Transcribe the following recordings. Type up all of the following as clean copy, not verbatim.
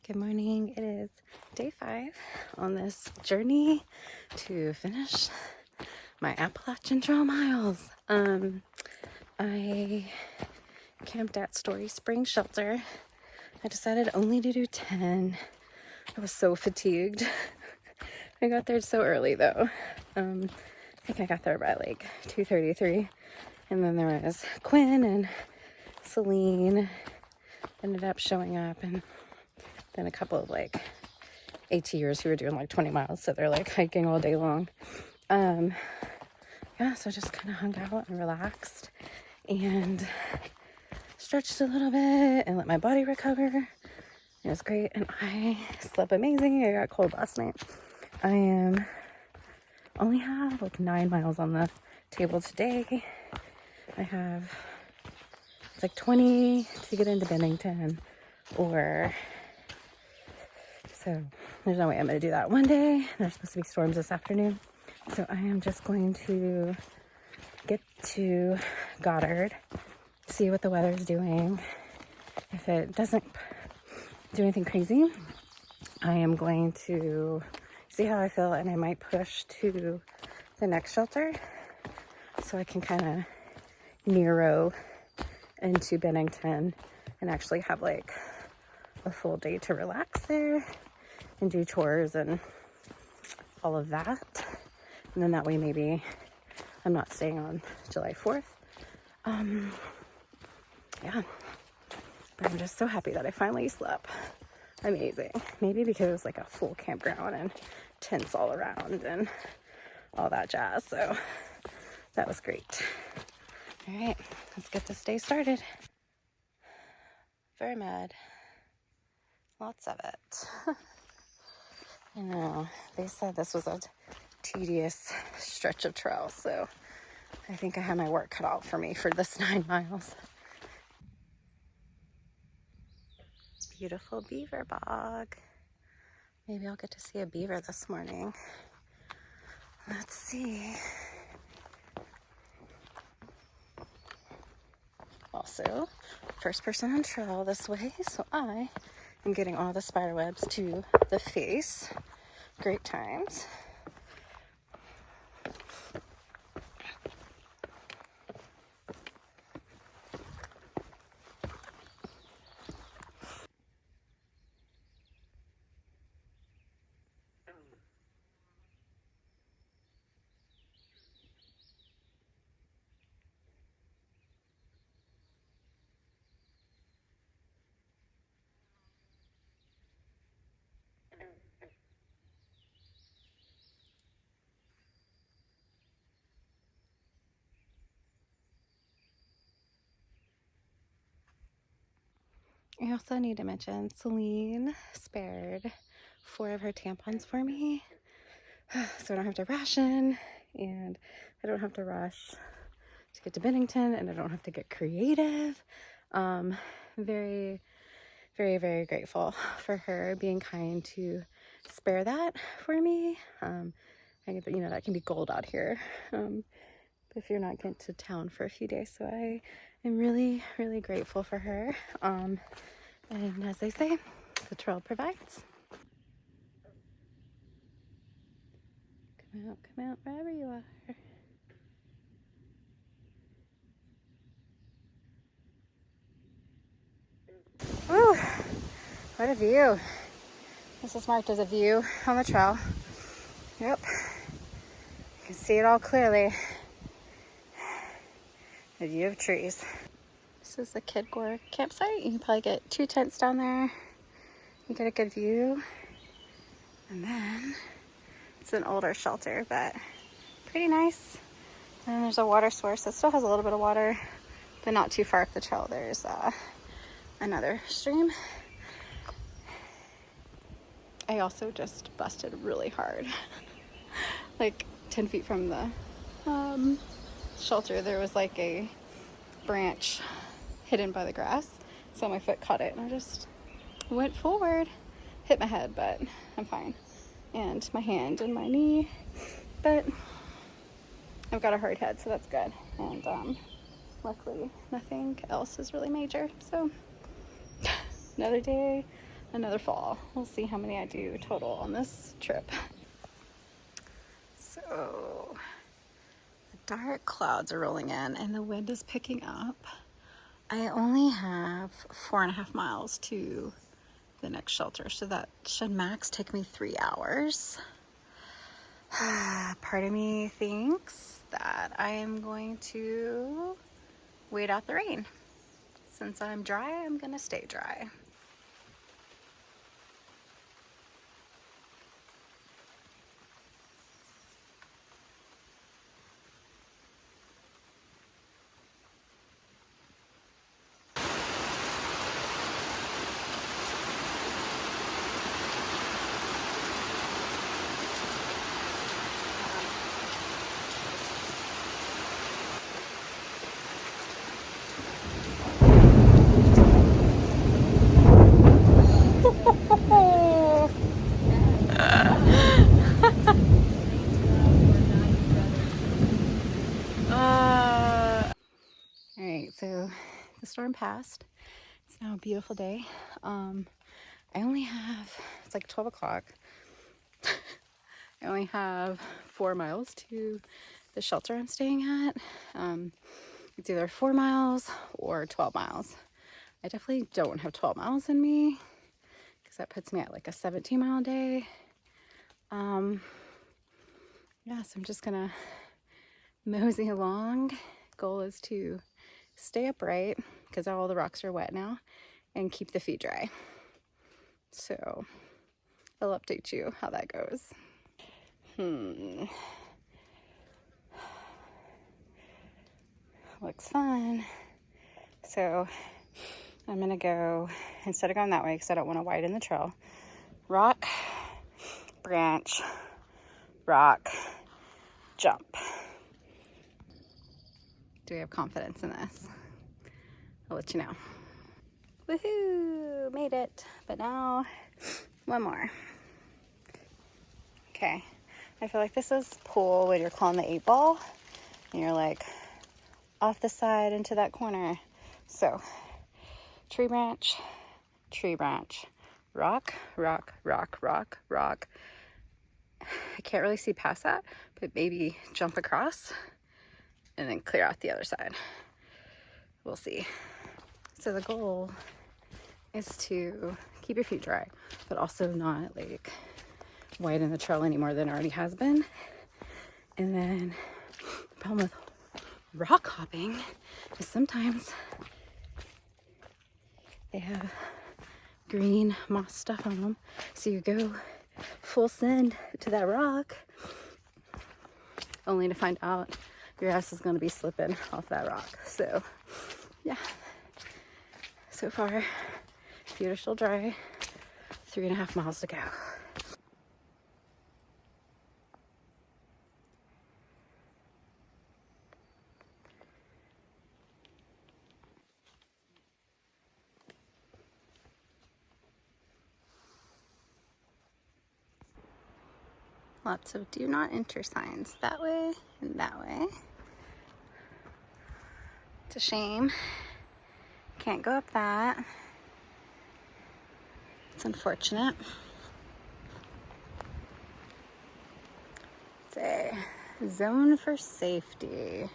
Good morning. It is day 5 on this journey to finish my Appalachian Trail miles. I camped at Story Spring Shelter. I decided only to do 10. I was so fatigued. I got there so early though. I think I got there by like 2:33, and then there was Quinn and Celine ended up showing up, and then a couple of like ATers who were doing like 20 miles, so they're like hiking all day long. Yeah, so just kind of hung out and relaxed and stretched a little bit and let my body recover. It was great, and I slept amazing. I got cold last night. I only have like 9 miles on the table today. It's like 20 to get into Bennington, so there's no way I'm going to do that one day. There's supposed to be storms this afternoon. So I am just going to get to Goddard, see what the weather's doing. If it doesn't do anything crazy, I am going to see how I feel, and I might push to the next shelter so I can kind of narrow into Bennington and actually have like a full day to relax there and do chores and all of that. And then that way maybe I'm not staying on July 4th. Yeah, but I'm just so happy that I finally slept. Amazing. Maybe because it was like a full campground and tents all around and all that jazz. So that was great. All right, let's get this day started. Very mad. Lots of it. I know. They said this was a tedious stretch of trail, so I think I have my work cut out for me for this 9 miles. Beautiful beaver bog. Maybe I'll get to see a beaver this morning. Let's see. Also, first person on trail this way, so I am getting all the spider webs to the face. Great times. I also need to mention Celine spared 4 of her tampons for me, so I don't have to ration, and I don't have to rush to get to Bennington, and I don't have to get creative. Very, very, very grateful for her being kind to spare that for me. That can be gold out here if you're not getting to town for a few days. So I am really, really grateful for her. And as they say, the trail provides. Come out, wherever you are. Woo! What a view. This is marked as a view on the trail. Yep. You can see it all clearly. The view of trees. This is the Kid Gore campsite. You can probably get 2 tents down there. You get a good view. And then it's an older shelter, but pretty nice. And there's a water source that still has a little bit of water, but not too far up the trail. There's another stream. I also just busted really hard. Like 10 feet from the shelter, there was like a branch hidden by the grass. So my foot caught it and I just went forward. Hit my head, but I'm fine. And my hand and my knee. But I've got a hard head, so that's good. And luckily nothing else is really major. So another day another fall. We'll see how many I do total on this trip. So the dark clouds are rolling in and the wind is picking up. I only have 4.5 miles to the next shelter, so that should max take me 3 hours. Part of me thinks that I am going to wait out the rain. Since I'm dry, I'm gonna stay dry. All right, so the storm passed. It's now a beautiful day. I only have, it's like 12 o'clock. I only have 4 miles to the shelter I'm staying at. It's either 4 miles or 12 miles. I definitely don't have 12 miles in me because that puts me at like a 17-mile day. Yeah, so I'm just gonna mosey along. Goal is to stay upright because all the rocks are wet now and keep the feet dry. So I'll update you how that goes. Looks fun. So I'm gonna go, instead of going that way because I don't want to widen the trail, rock, branch, rock, jump. Do we have confidence in this? I'll let you know. Woohoo! Made it. But now, one more. Okay. I feel like this is pull when you're clawing the 8-ball and you're like off the side into that corner. So, tree branch, rock, rock, rock, rock, rock. I can't really see past that, but maybe jump across and then clear out the other side. We'll see. So the goal is to keep your feet dry, but also not like widen the trail any more than it already has been. And then the problem with rock hopping is sometimes they have green moss stuff on them. So you go full send to that rock only to find out your ass is going to be slipping off that rock. So yeah, so far feet are still dry. 3.5 miles to go. Lots of do not enter signs that way and that way. It's a shame. Can't go up that. It's unfortunate. It's a zone for safety.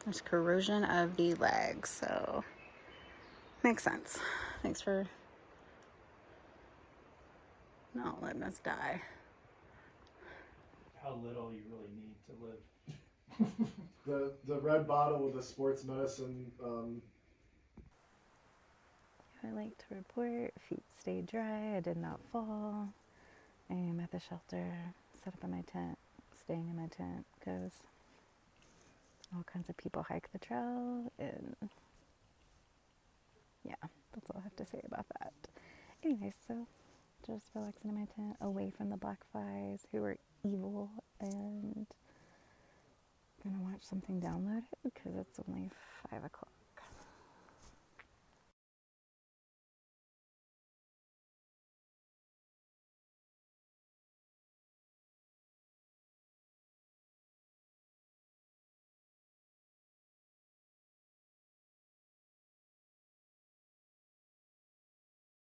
There's corrosion of the legs, so makes sense. Thanks for not letting us die. How little you really need to live. The red bottle with the sports medicine. I like to report feet stayed dry. I did not fall. I am at the shelter, set up in my tent, staying in my tent because all kinds of people hike the trail, and yeah, that's all I have to say about that. Anyways, so just relaxing in my tent, away from the black flies who are evil, and gonna watch something downloaded because it's only 5 o'clock.